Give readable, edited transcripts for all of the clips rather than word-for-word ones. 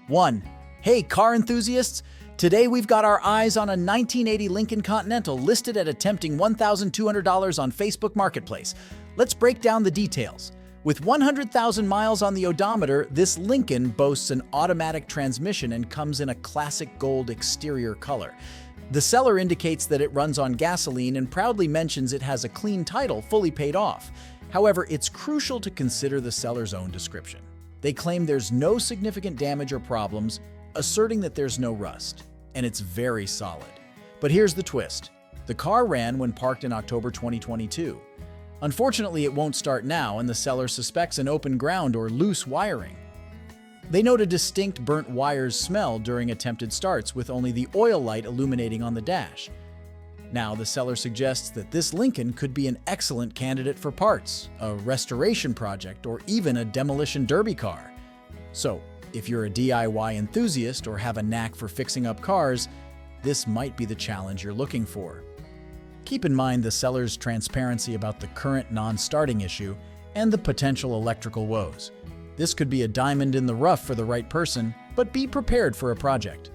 1. Hey, car enthusiasts! Today we've got our eyes on a 1980 Lincoln Continental listed at a tempting $1,200 on Facebook Marketplace. Let's break down the details. With 100,000 miles on the odometer, this Lincoln boasts an automatic transmission and comes in a classic gold exterior color. The seller indicates that it runs on gasoline and proudly mentions it has a clean title, fully paid off. However, it's crucial to consider the seller's own description. They claim there's no significant damage or problems, asserting that there's no rust, and it's very solid. But here's the twist. The car ran when parked in October 2022. Unfortunately, it won't start now, and the seller suspects an open ground or loose wiring. They note a distinct burnt wires smell during attempted starts, with only the oil light illuminating on the dash. Now, the seller suggests that this Lincoln could be an excellent candidate for parts, a restoration project, or even a demolition derby car. So, if you're a DIY enthusiast or have a knack for fixing up cars, this might be the challenge you're looking for. Keep in mind the seller's transparency about the current non-starting issue and the potential electrical woes. This could be a diamond in the rough for the right person, but be prepared for a project.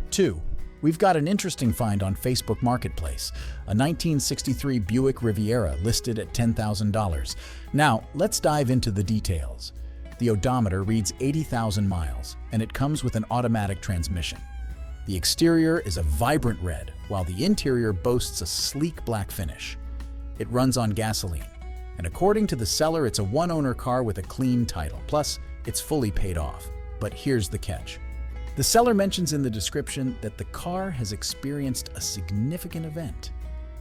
2. We've got an interesting find on Facebook Marketplace, a 1963 Buick Riviera listed at $10,000. Now, let's dive into the details. The odometer reads 80,000 miles, and it comes with an automatic transmission. The exterior is a vibrant red, while the interior boasts a sleek black finish. It runs on gasoline, and according to the seller, it's a one-owner car with a clean title, plus it's fully paid off. But here's the catch. The seller mentions in the description that the car has experienced a significant event.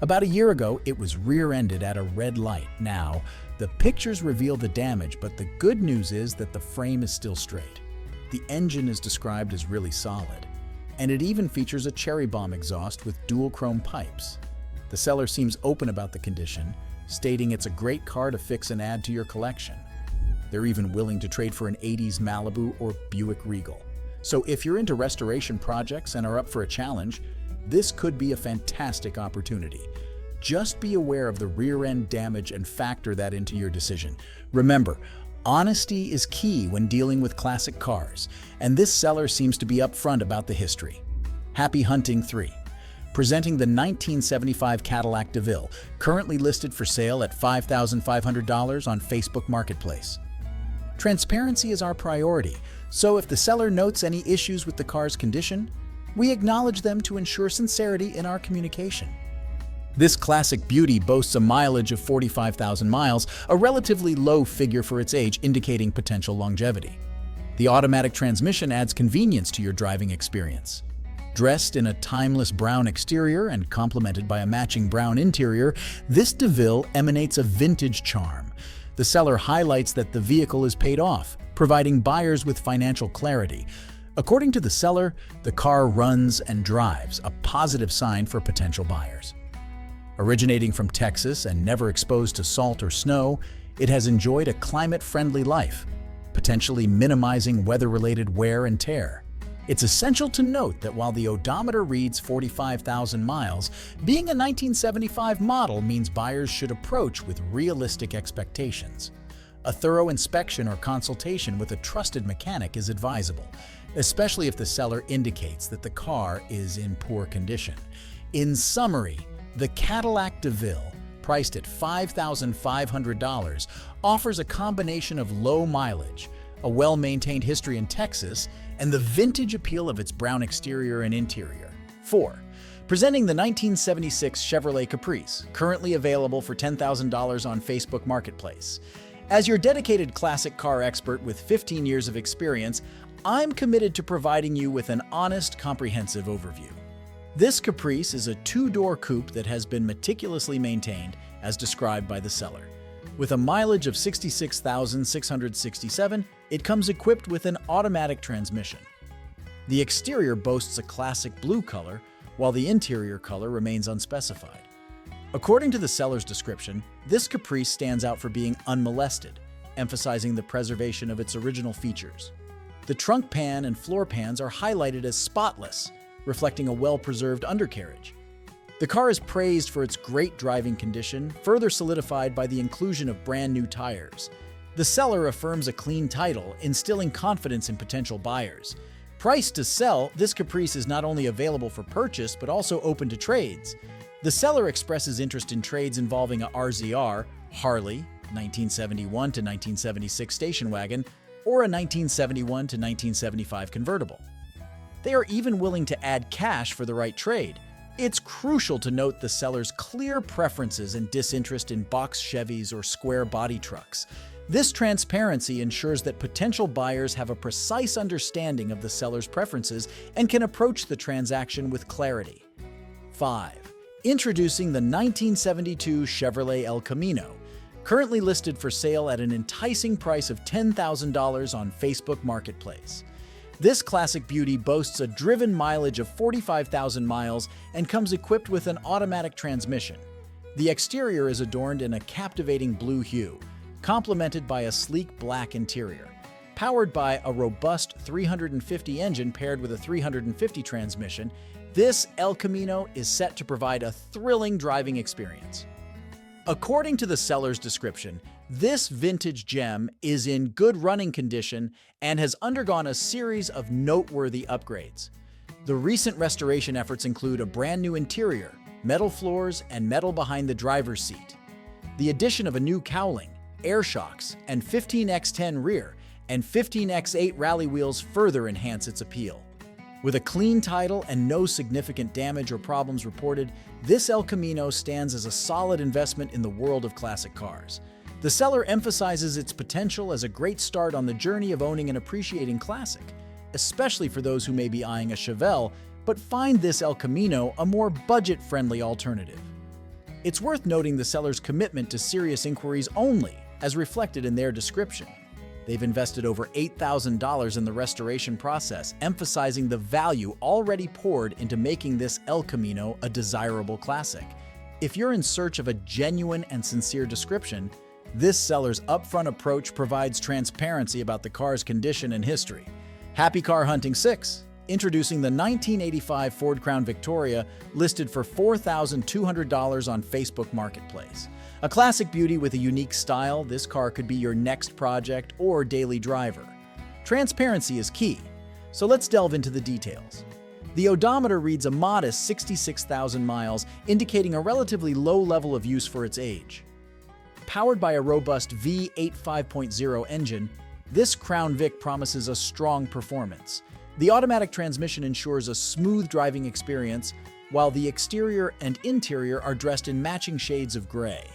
About a year ago, it was rear-ended at a red light. Now, the pictures reveal the damage, but the good news is that the frame is still straight. The engine is described as really solid, and it even features a cherry bomb exhaust with dual chrome pipes. The seller seems open about the condition, stating it's a great car to fix and add to your collection. They're even willing to trade for an 80s Malibu or Buick Regal. So if you're into restoration projects and are up for a challenge, this could be a fantastic opportunity. Just be aware of the rear-end damage and factor that into your decision. Remember, honesty is key when dealing with classic cars, and this seller seems to be upfront about the history. Happy hunting. 3. Presenting the 1975 Cadillac DeVille, currently listed for sale at $5,500 on Facebook Marketplace. Transparency is our priority, so if the seller notes any issues with the car's condition, we acknowledge them to ensure sincerity in our communication. This classic beauty boasts a mileage of 45,000 miles, a relatively low figure for its age, indicating potential longevity. The automatic transmission adds convenience to your driving experience. Dressed in a timeless brown exterior and complemented by a matching brown interior, this DeVille emanates a vintage charm. The seller highlights that the vehicle is paid off, providing buyers with financial clarity. According to the seller, the car runs and drives, a positive sign for potential buyers. Originating from Texas and never exposed to salt or snow, it has enjoyed a climate-friendly life, potentially minimizing weather-related wear and tear. It's essential to note that while the odometer reads 45,000 miles, being a 1975 model means buyers should approach with realistic expectations. A thorough inspection or consultation with a trusted mechanic is advisable, especially if the seller indicates that the car is in poor condition. In summary, the Cadillac DeVille, priced at $5,500, offers a combination of low mileage, a well-maintained history in Texas, and the vintage appeal of its brown exterior and interior. 4. Presenting the 1976 Chevrolet Caprice, currently available for $10,000 on Facebook Marketplace. As your dedicated classic car expert with 15 years of experience, I'm committed to providing you with an honest, comprehensive overview. This Caprice is a two-door coupe that has been meticulously maintained, as described by the seller. With a mileage of 66,667, it comes equipped with an automatic transmission. The exterior boasts a classic blue color, while the interior color remains unspecified. According to the seller's description, this Caprice stands out for being unmolested, emphasizing the preservation of its original features. The trunk pan and floor pans are highlighted as spotless, reflecting a well-preserved undercarriage. The car is praised for its great driving condition, further solidified by the inclusion of brand new tires. The seller affirms a clean title, instilling confidence in potential buyers. Priced to sell, this Caprice is not only available for purchase but also open to trades. The seller expresses interest in trades involving a RZR, Harley, 1971 to 1976 station wagon, or a 1971 to 1975 convertible. They are even willing to add cash for the right trade. It's crucial to note the seller's clear preferences and disinterest in box Chevys or square body trucks. This transparency ensures that potential buyers have a precise understanding of the seller's preferences and can approach the transaction with clarity. 5. Introducing the 1972 Chevrolet El Camino, currently listed for sale at an enticing price of $10,000 on Facebook Marketplace. This classic beauty boasts a driven mileage of 45,000 miles and comes equipped with an automatic transmission. The exterior is adorned in a captivating blue hue, complemented by a sleek black interior. Powered by a robust 350 engine paired with a 350 transmission, this El Camino is set to provide a thrilling driving experience. According to the seller's description, this vintage gem is in good running condition and has undergone a series of noteworthy upgrades. The recent restoration efforts include a brand new interior, metal floors, and metal behind the driver's seat. The addition of a new cowling, air shocks, and 15x10 rear and 15x8 rally wheels further enhance its appeal. With a clean title and no significant damage or problems reported, this El Camino stands as a solid investment in the world of classic cars. The seller emphasizes its potential as a great start on the journey of owning and appreciating classic, especially for those who may be eyeing a Chevelle but find this El Camino a more budget-friendly alternative. It's worth noting the seller's commitment to serious inquiries only, as reflected in their description. They've invested over $8,000 in the restoration process, emphasizing the value already poured into making this El Camino a desirable classic. If you're in search of a genuine and sincere description, this seller's upfront approach provides transparency about the car's condition and history. Happy car hunting. 6. Introducing the 1985 Ford Crown Victoria, listed for $4,200 on Facebook Marketplace. A classic beauty with a unique style, this car could be your next project or daily driver. Transparency is key, so let's delve into the details. The odometer reads a modest 66,000 miles, indicating a relatively low level of use for its age. Powered by a robust V8 5.0 engine, this Crown Vic promises a strong performance. The automatic transmission ensures a smooth driving experience, while the exterior and interior are dressed in matching shades of gray.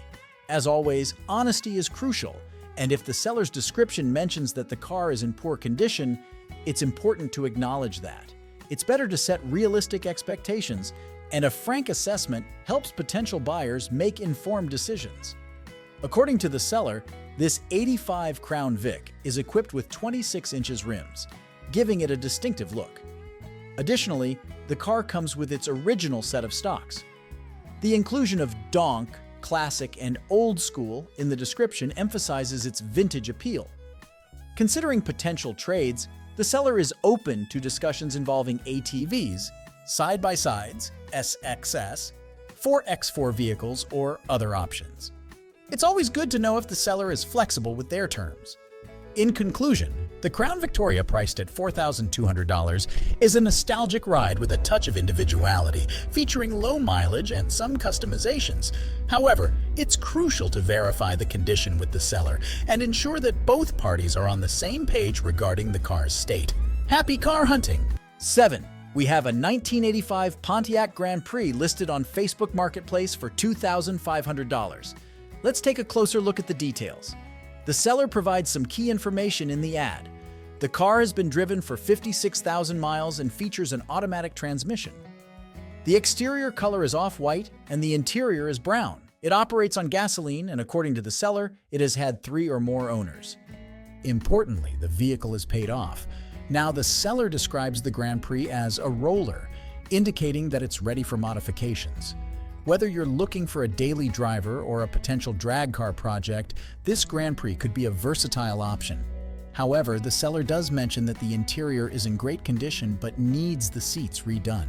As always, honesty is crucial, and if the seller's description mentions that the car is in poor condition, it's important to acknowledge that. It's better to set realistic expectations, and a frank assessment helps potential buyers make informed decisions. According to the seller, this 85 Crown Vic is equipped with 26 inches rims, giving it a distinctive look. Additionally, the car comes with its original set of stocks. The inclusion of donk, classic, and old school in the description emphasizes its vintage appeal. Considering potential trades, the seller is open to discussions involving ATVs, side-by-sides, SXS, 4x4 vehicles, or other options. It's always good to know if the seller is flexible with their terms. In conclusion, the Crown Victoria, priced at $4,200, is a nostalgic ride with a touch of individuality, featuring low mileage and some customizations. However, it's crucial to verify the condition with the seller and ensure that both parties are on the same page regarding the car's state. Happy car hunting! 7. We have a 1985 Pontiac Grand Prix listed on Facebook Marketplace for $2,500. Let's take a closer look at the details. The seller provides some key information in the ad. The car has been driven for 56,000 miles and features an automatic transmission. The exterior color is off-white and the interior is brown. It operates on gasoline, and according to the seller, it has had 3 or more owners. Importantly, the vehicle is paid off. Now, the seller describes the Grand Prix as a roller, indicating that it's ready for modifications. Whether you're looking for a daily driver or a potential drag car project, this Grand Prix could be a versatile option. However, the seller does mention that the interior is in great condition but needs the seats redone.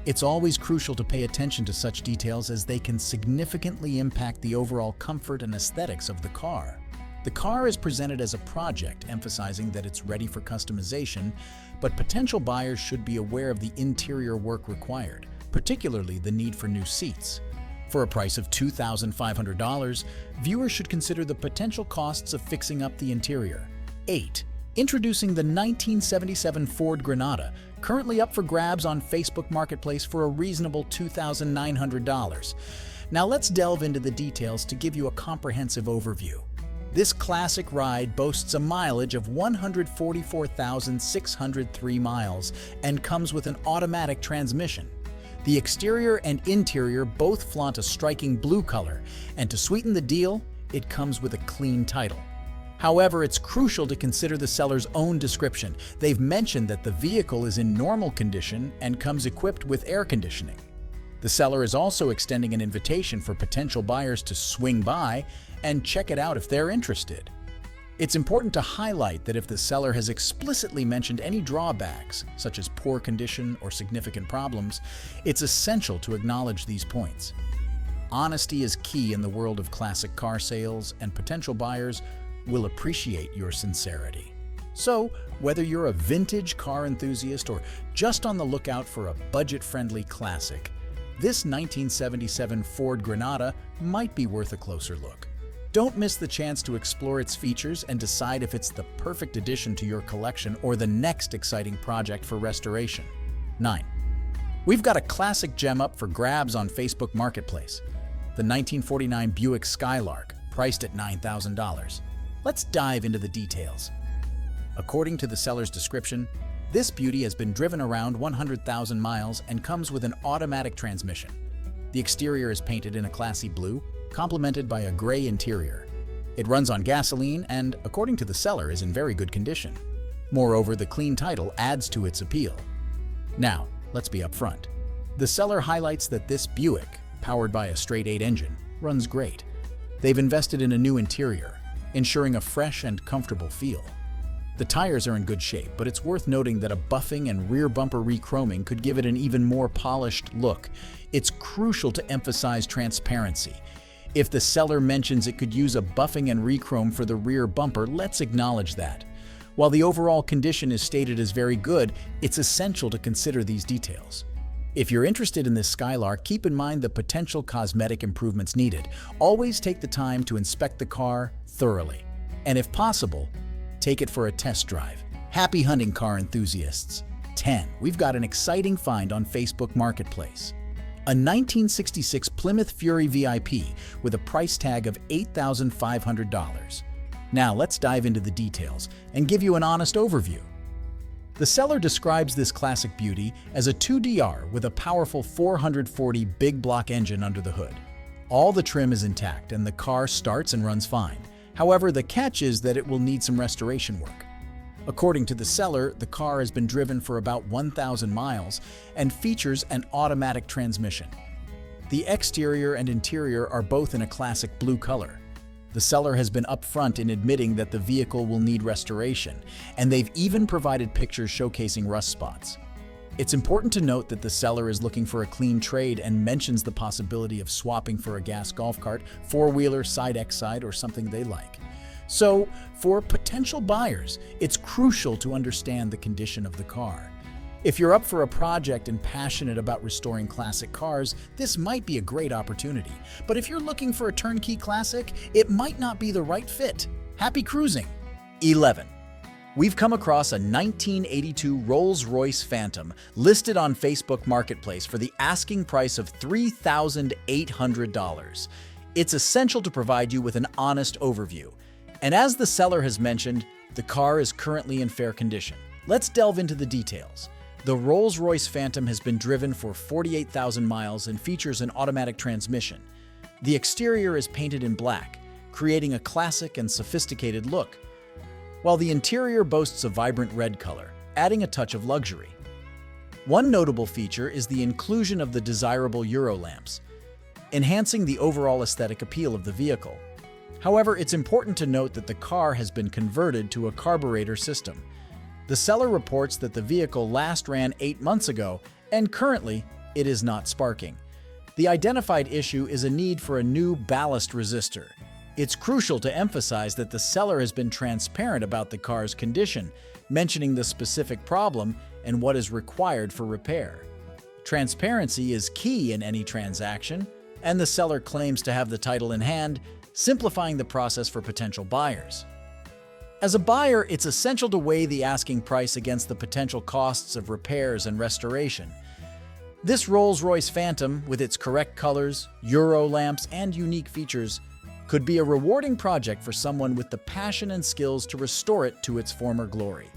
It's always crucial to pay attention to such details, as they can significantly impact the overall comfort and aesthetics of the car. The car is presented as a project, emphasizing that it's ready for customization, but potential buyers should be aware of the interior work required, particularly the need for new seats. For a price of $2,500, viewers should consider the potential costs of fixing up the interior. 8. Introducing the 1977 Ford Granada, currently up for grabs on Facebook Marketplace for a reasonable $2,900. Now let's delve into the details to give you a comprehensive overview. This classic ride boasts a mileage of 144,603 miles and comes with an automatic transmission. The exterior and interior both flaunt a striking blue color, and to sweeten the deal, it comes with a clean title. However, it's crucial to consider the seller's own description. They've mentioned that the vehicle is in normal condition and comes equipped with air conditioning. The seller is also extending an invitation for potential buyers to swing by and check it out if they're interested. It's important to highlight that if the seller has explicitly mentioned any drawbacks, such as poor condition or significant problems, it's essential to acknowledge these points. Honesty is key in the world of classic car sales, and potential buyers will appreciate your sincerity. So, whether you're a vintage car enthusiast or just on the lookout for a budget-friendly classic, this 1977 Ford Granada might be worth a closer look. Don't miss the chance to explore its features and decide if it's the perfect addition to your collection or the next exciting project for restoration. 9. We've got a classic gem up for grabs on Facebook Marketplace, the 1949 Buick Skylark, priced at $9,000. Let's dive into the details. According to the seller's description, this beauty has been driven around 100,000 miles and comes with an automatic transmission. The exterior is painted in a classy blue, complemented by a gray interior. It runs on gasoline and, according to the seller, is in very good condition. Moreover, the clean title adds to its appeal. Now, let's be upfront. The seller highlights that this Buick, powered by a straight-8 engine, runs great. They've invested in a new interior, ensuring a fresh and comfortable feel. The tires are in good shape, but it's worth noting that a buffing and rear bumper re-chroming could give it an even more polished look. It's crucial to emphasize transparency. If the seller mentions it could use a buffing and re-chrome for the rear bumper, let's acknowledge that. While the overall condition is stated as very good, it's essential to consider these details. If you're interested in this Skylark, keep in mind the potential cosmetic improvements needed. Always take the time to inspect the car thoroughly, and if possible, take it for a test drive. Happy hunting, car enthusiasts! 10. We've got an exciting find on Facebook Marketplace. A 1966 Plymouth Fury VIP with a price tag of $8,500. Now let's dive into the details and give you an honest overview. The seller describes this classic beauty as a 2DR with a powerful 440 big block engine under the hood. All the trim is intact and the car starts and runs fine. However, the catch is that it will need some restoration work. According to the seller, the car has been driven for about 1,000 miles and features an automatic transmission. The exterior and interior are both in a classic blue color. The seller has been upfront in admitting that the vehicle will need restoration, and they've even provided pictures showcasing rust spots. It's important to note that the seller is looking for a clean trade and mentions the possibility of swapping for a gas golf cart, four-wheeler, side-X-side, or something they like. So, for potential buyers, it's crucial to understand the condition of the car. If you're up for a project and passionate about restoring classic cars, this might be a great opportunity. But if you're looking for a turnkey classic, it might not be the right fit. Happy cruising! 11. We've come across a 1982 Rolls-Royce Phantom listed on Facebook Marketplace for the asking price of $3,800. It's essential to provide you with an honest overview. And as the seller has mentioned, the car is currently in fair condition. Let's delve into the details. The Rolls-Royce Phantom has been driven for 48,000 miles and features an automatic transmission. The exterior is painted in black, creating a classic and sophisticated look, while the interior boasts a vibrant red color, adding a touch of luxury. One notable feature is the inclusion of the desirable Euro lamps, enhancing the overall aesthetic appeal of the vehicle. However, it's important to note that the car has been converted to a carburetor system. The seller reports that the vehicle last ran 8 months ago, and currently, it is not sparking. The identified issue is a need for a new ballast resistor. It's crucial to emphasize that the seller has been transparent about the car's condition, mentioning the specific problem and what is required for repair. Transparency is key in any transaction, and the seller claims to have the title in hand, simplifying the process for potential buyers. As a buyer, it's essential to weigh the asking price against the potential costs of repairs and restoration. This Rolls-Royce Phantom, with its correct colors, Euro lamps, and unique features, could be a rewarding project for someone with the passion and skills to restore it to its former glory.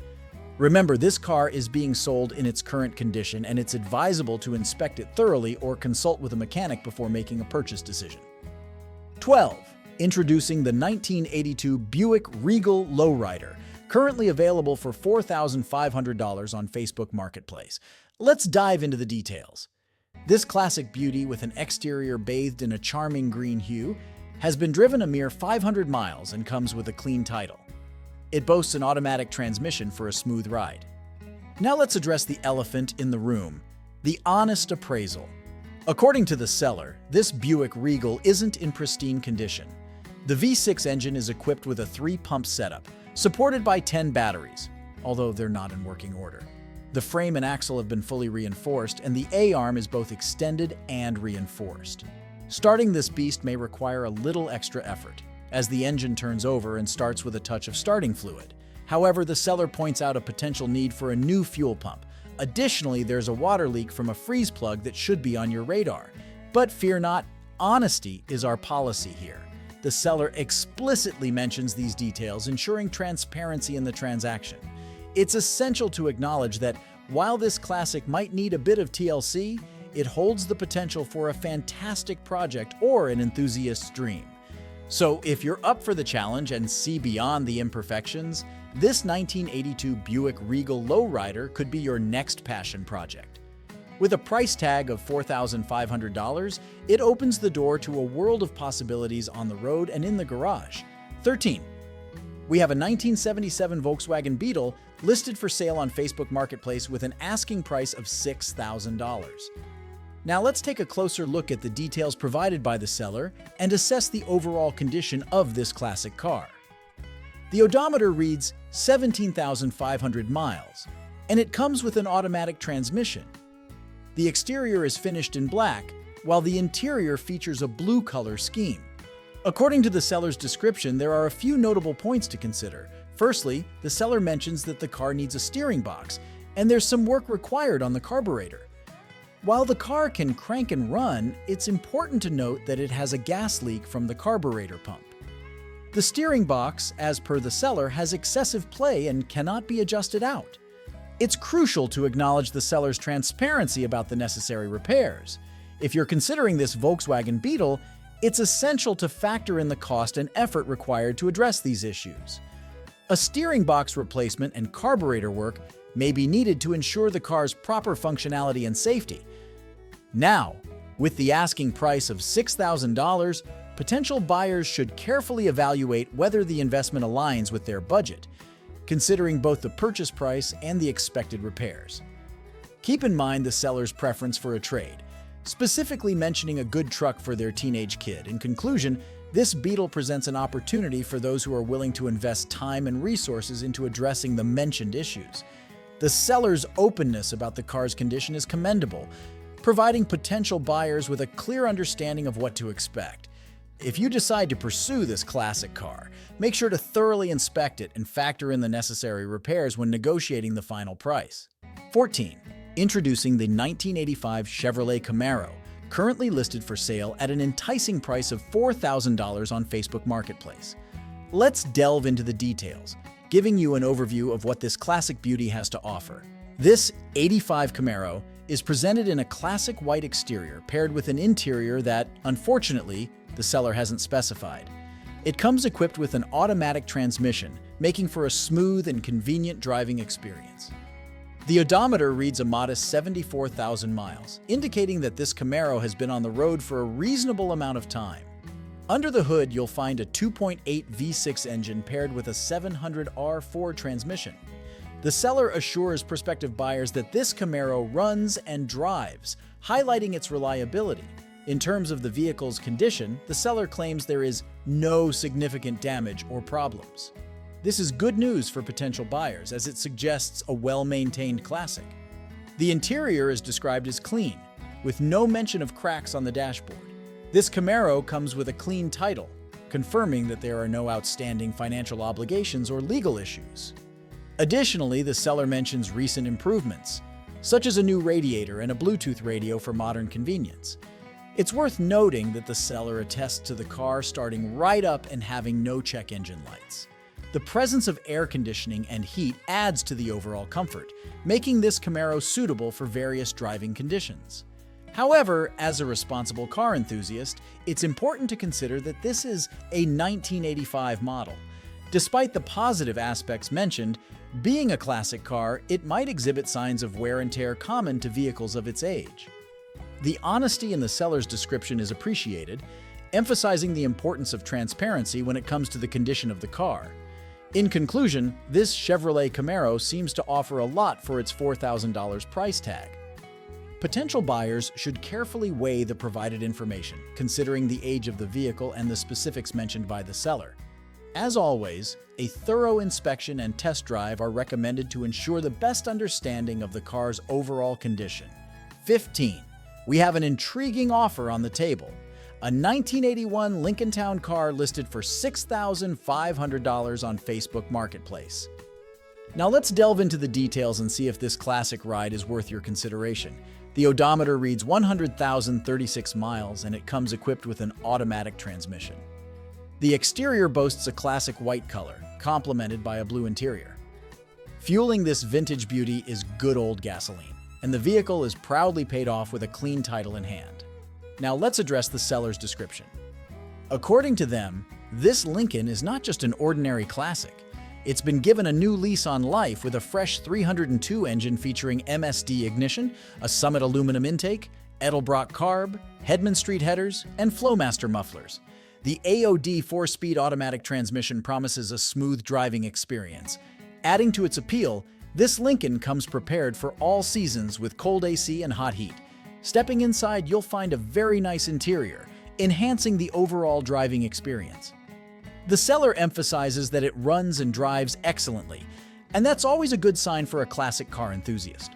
Remember, this car is being sold in its current condition, and it's advisable to inspect it thoroughly or consult with a mechanic before making a purchase decision. 12. Introducing the 1982 Buick Regal Lowrider, currently available for $4,500 on Facebook Marketplace. Let's dive into the details. This classic beauty, with an exterior bathed in a charming green hue, has been driven a mere 500 miles and comes with a clean title. It boasts an automatic transmission for a smooth ride. Now let's address the elephant in the room, the honest appraisal. According to the seller, this Buick Regal isn't in pristine condition. The V6 engine is equipped with a 3-pump setup, supported by 10 batteries, although they're not in working order. The frame and axle have been fully reinforced, and the A-arm is both extended and reinforced. Starting this beast may require a little extra effort, as the engine turns over and starts with a touch of starting fluid. However, the seller points out a potential need for a new fuel pump. Additionally, there's a water leak from a freeze plug that should be on your radar. But fear not, honesty is our policy here. The seller explicitly mentions these details, ensuring transparency in the transaction. It's essential to acknowledge that while this classic might need a bit of TLC, it holds the potential for a fantastic project or an enthusiast's dream. So if you're up for the challenge and see beyond the imperfections, this 1982 Buick Regal Lowrider could be your next passion project. With a price tag of $4,500, it opens the door to a world of possibilities on the road and in the garage. 13. We have a 1977 Volkswagen Beetle listed for sale on Facebook Marketplace with an asking price of $6,000. Now let's take a closer look at the details provided by the seller and assess the overall condition of this classic car. The odometer reads 17,500 miles, and it comes with an automatic transmission. The exterior is finished in black, while the interior features a blue color scheme. According to the seller's description, there are a few notable points to consider. Firstly, the seller mentions that the car needs a steering box, and there's some work required on the carburetor. While the car can crank and run, it's important to note that it has a gas leak from the carburetor pump. The steering box, as per the seller, has excessive play and cannot be adjusted out. It's crucial to acknowledge the seller's transparency about the necessary repairs. If you're considering this Volkswagen Beetle, it's essential to factor in the cost and effort required to address these issues. A steering box replacement and carburetor work may be needed to ensure the car's proper functionality and safety. Now, with the asking price of $6,000, potential buyers should carefully evaluate whether the investment aligns with their budget, considering both the purchase price and the expected repairs. Keep in mind the seller's preference for a trade, specifically mentioning a good truck for their teenage kid. In conclusion, this Beetle presents an opportunity for those who are willing to invest time and resources into addressing the mentioned issues. The seller's openness about the car's condition is commendable, providing potential buyers with a clear understanding of what to expect. If you decide to pursue this classic car, make sure to thoroughly inspect it and factor in the necessary repairs when negotiating the final price. 14. Introducing the 1985 Chevrolet Camaro, currently listed for sale at an enticing price of $4,000 on Facebook Marketplace. Let's delve into the details, giving you an overview of what this classic beauty has to offer. This 85 Camaro is presented in a classic white exterior paired with an interior that, unfortunately, the seller hasn't specified. It comes equipped with an automatic transmission, making for a smooth and convenient driving experience. The odometer reads a modest 74,000 miles, indicating that this Camaro has been on the road for a reasonable amount of time. Under the hood, you'll find a 2.8 V6 engine paired with a 700R Ford transmission. The seller assures prospective buyers that this Camaro runs and drives, highlighting its reliability. In terms of the vehicle's condition, the seller claims there is no significant damage or problems. This is good news for potential buyers, as it suggests a well-maintained classic. The interior is described as clean, with no mention of cracks on the dashboard. This Camaro comes with a clean title, confirming that there are no outstanding financial obligations or legal issues. Additionally, the seller mentions recent improvements, such as a new radiator and a Bluetooth radio for modern convenience. It's worth noting that the seller attests to the car starting right up and having no check engine lights. The presence of air conditioning and heat adds to the overall comfort, making this Camaro suitable for various driving conditions. However, as a responsible car enthusiast, it's important to consider that this is a 1985 model. Despite the positive aspects mentioned, being a classic car, it might exhibit signs of wear and tear common to vehicles of its age. The honesty in the seller's description is appreciated, emphasizing the importance of transparency when it comes to the condition of the car. In conclusion, this Chevrolet Camaro seems to offer a lot for its $4,000 price tag. Potential buyers should carefully weigh the provided information, considering the age of the vehicle and the specifics mentioned by the seller. As always, a thorough inspection and test drive are recommended to ensure the best understanding of the car's overall condition. 15. We have an intriguing offer on the table. A 1981 Lincoln Town car listed for $6,500 on Facebook Marketplace. Now let's delve into the details and see if this classic ride is worth your consideration. The odometer reads 100,036 miles and it comes equipped with an automatic transmission. The exterior boasts a classic white color, complemented by a blue interior. Fueling this vintage beauty is good old gasoline, and the vehicle is proudly paid off with a clean title in hand. Now let's address the seller's description. According to them, this Lincoln is not just an ordinary classic. It's been given a new lease on life with a fresh 302 engine featuring MSD ignition, a Summit aluminum intake, Edelbrock carb, Hedman Street headers, and Flowmaster mufflers. The AOD 4-speed automatic transmission promises a smooth driving experience. Adding to its appeal, this Lincoln comes prepared for all seasons with cold AC and hot heat. Stepping inside, you'll find a very nice interior, enhancing the overall driving experience. The seller emphasizes that it runs and drives excellently, and that's always a good sign for a classic car enthusiast.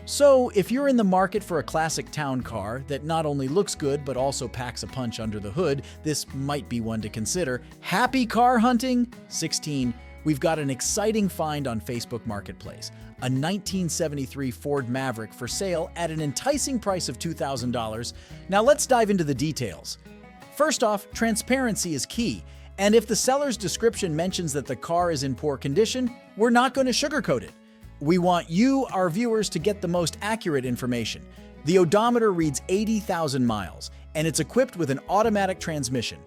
So, if you're in the market for a classic town car that not only looks good but also packs a punch under the hood, this might be one to consider. Happy car hunting? 16. We've got an exciting find on Facebook Marketplace. A 1973 Ford Maverick for sale at an enticing price of $2,000. Now let's dive into the details. First off, transparency is key. And if the seller's description mentions that the car is in poor condition, we're not going to sugarcoat it. We want you, our viewers, to get the most accurate information. The odometer reads 80,000 miles, and it's equipped with an automatic transmission.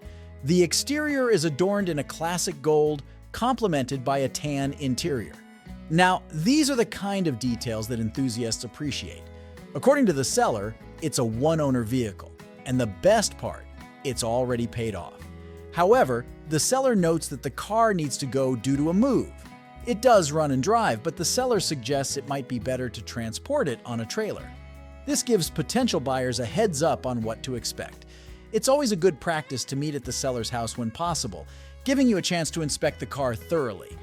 The exterior is adorned in a classic gold, complemented by a tan interior. Now, these are the kind of details that enthusiasts appreciate. According to the seller, it's a one-owner vehicle, and the best part, it's already paid off. However, the seller notes that the car needs to go due to a move. It does run and drive, but the seller suggests it might be better to transport it on a trailer. This gives potential buyers a heads up on what to expect. It's always a good practice to meet at the seller's house when possible, giving you a chance to inspect the car thoroughly.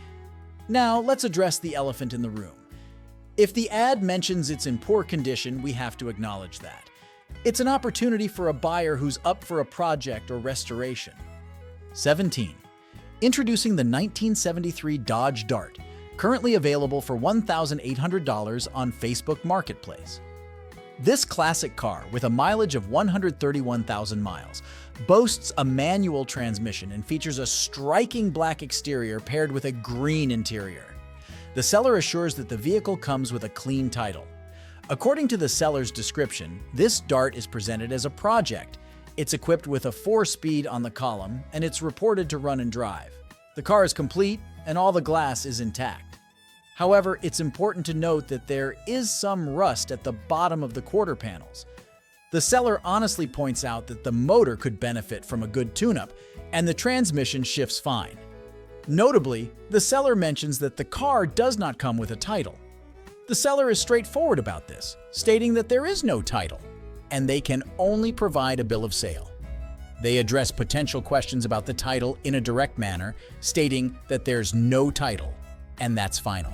Now, let's address the elephant in the room. If the ad mentions it's in poor condition, we have to acknowledge that. It's an opportunity for a buyer who's up for a project or restoration. 17. Introducing the 1973 Dodge Dart, currently available for $1,800 on Facebook Marketplace. This classic car, with a mileage of 131,000 miles, boasts a manual transmission and features a striking black exterior paired with a green interior. The seller assures that the vehicle comes with a clean title. According to the seller's description, this Dart is presented as a project. It's equipped with a 4-speed on the column, and it's reported to run and drive. The car is complete, and all the glass is intact. However, it's important to note that there is some rust at the bottom of the quarter panels. The seller honestly points out that the motor could benefit from a good tune-up, and the transmission shifts fine. Notably, the seller mentions that the car does not come with a title. The seller is straightforward about this, stating that there is no title. and they can only provide a bill of sale. They address potential questions about the title in a direct manner, stating that there's no title, and that's final.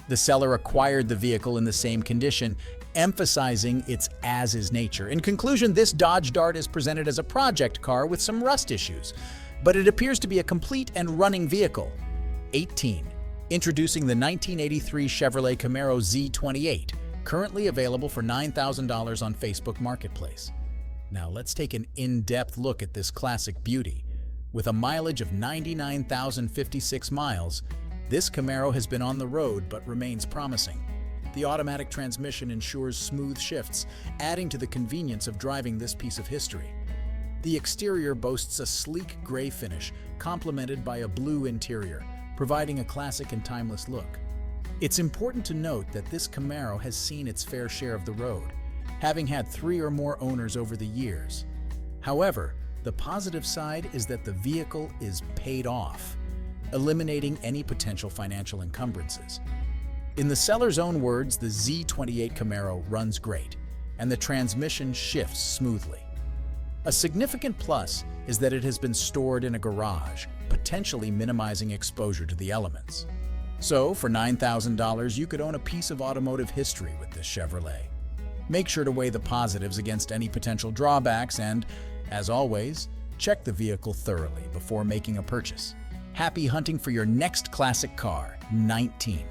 The seller acquired the vehicle in the same condition, emphasizing its as-is nature. In conclusion, this Dodge Dart is presented as a project car with some rust issues, but it appears to be a complete and running vehicle. 18. Introducing the 1983 Chevrolet Camaro Z28, currently available for $9,000 on Facebook Marketplace. Now let's take an in-depth look at this classic beauty. With a mileage of 99,056 miles, this Camaro has been on the road but remains promising. The automatic transmission ensures smooth shifts, adding to the convenience of driving this piece of history. The exterior boasts a sleek gray finish, complemented by a blue interior, providing a classic and timeless look. It's important to note that this Camaro has seen its fair share of the road, having had 3 or more owners over the years. However, the positive side is that the vehicle is paid off, eliminating any potential financial encumbrances. In the seller's own words, the Z28 Camaro runs great, and the transmission shifts smoothly. A significant plus is that it has been stored in a garage, potentially minimizing exposure to the elements. So, for $9,000, you could own a piece of automotive history with this Chevrolet. Make sure to weigh the positives against any potential drawbacks and, as always, check the vehicle thoroughly before making a purchase. Happy hunting for your next classic car. 19.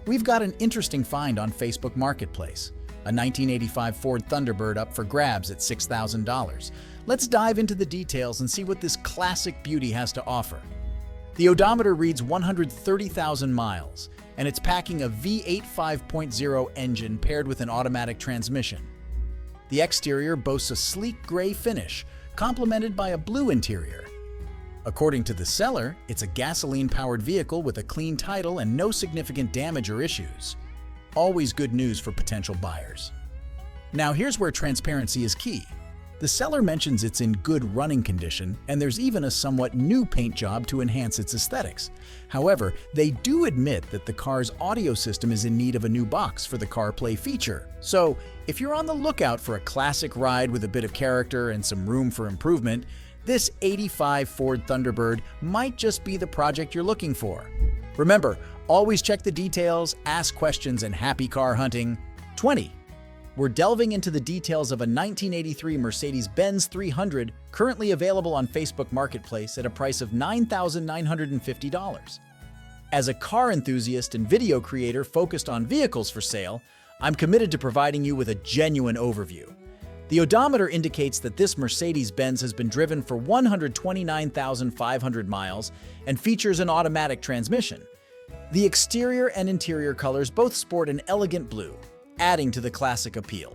We've got an interesting find on Facebook Marketplace. A 1985 Ford Thunderbird up for grabs at $6,000. Let's dive into the details and see what this classic beauty has to offer. The odometer reads 130,000 miles, and it's packing a V8 5.0 engine paired with an automatic transmission. The exterior boasts a sleek gray finish, complemented by a blue interior. According to the seller, it's a gasoline-powered vehicle with a clean title and no significant damage or issues. Always good news for potential buyers. Now here's where transparency is key. The seller mentions it's in good running condition, and there's even a somewhat new paint job to enhance its aesthetics. However, they do admit that the car's audio system is in need of a new box for the CarPlay feature. So, if you're on the lookout for a classic ride with a bit of character and some room for improvement, this '85 Ford Thunderbird might just be the project you're looking for. Remember, always check the details, ask questions, and happy car hunting. 20. We're delving into the details of a 1983 Mercedes-Benz 300 currently available on Facebook Marketplace at a price of $9,950. As a car enthusiast and video creator focused on vehicles for sale, I'm committed to providing you with a genuine overview. The odometer indicates that this Mercedes-Benz has been driven for 129,500 miles and features an automatic transmission. The exterior and interior colors both sport an elegant blue, adding to the classic appeal.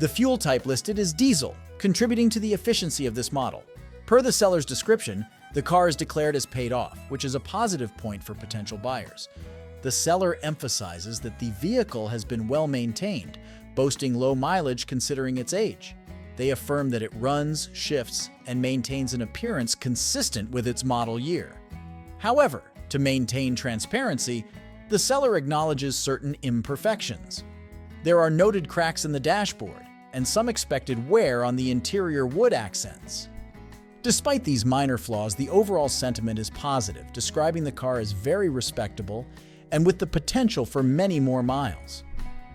The fuel type listed is diesel, contributing to the efficiency of this model. Per the seller's description, the car is declared as paid off, which is a positive point for potential buyers. The seller emphasizes that the vehicle has been well maintained, boasting low mileage considering its age. They affirm that it runs, shifts, and maintains an appearance consistent with its model year. However, to maintain transparency, the seller acknowledges certain imperfections. There are noted cracks in the dashboard and some expected wear on the interior wood accents. Despite these minor flaws, the overall sentiment is positive, describing the car as very respectable and with the potential for many more miles.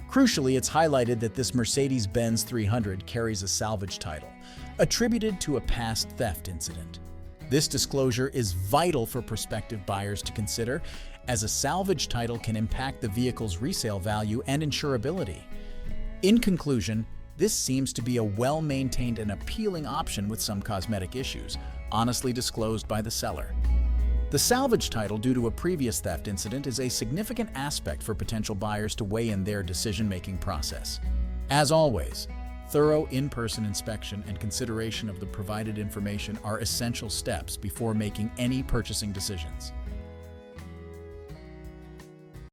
Crucially, it's highlighted that this Mercedes-Benz 300 carries a salvage title, attributed to a past theft incident. This disclosure is vital for prospective buyers to consider, as a salvage title can impact the vehicle's resale value and insurability. In conclusion, this seems to be a well-maintained and appealing option with some cosmetic issues, honestly disclosed by the seller. The salvage title due to a previous theft incident is a significant aspect for potential buyers to weigh in their decision-making process. As always, thorough in-person inspection and consideration of the provided information are essential steps before making any purchasing decisions.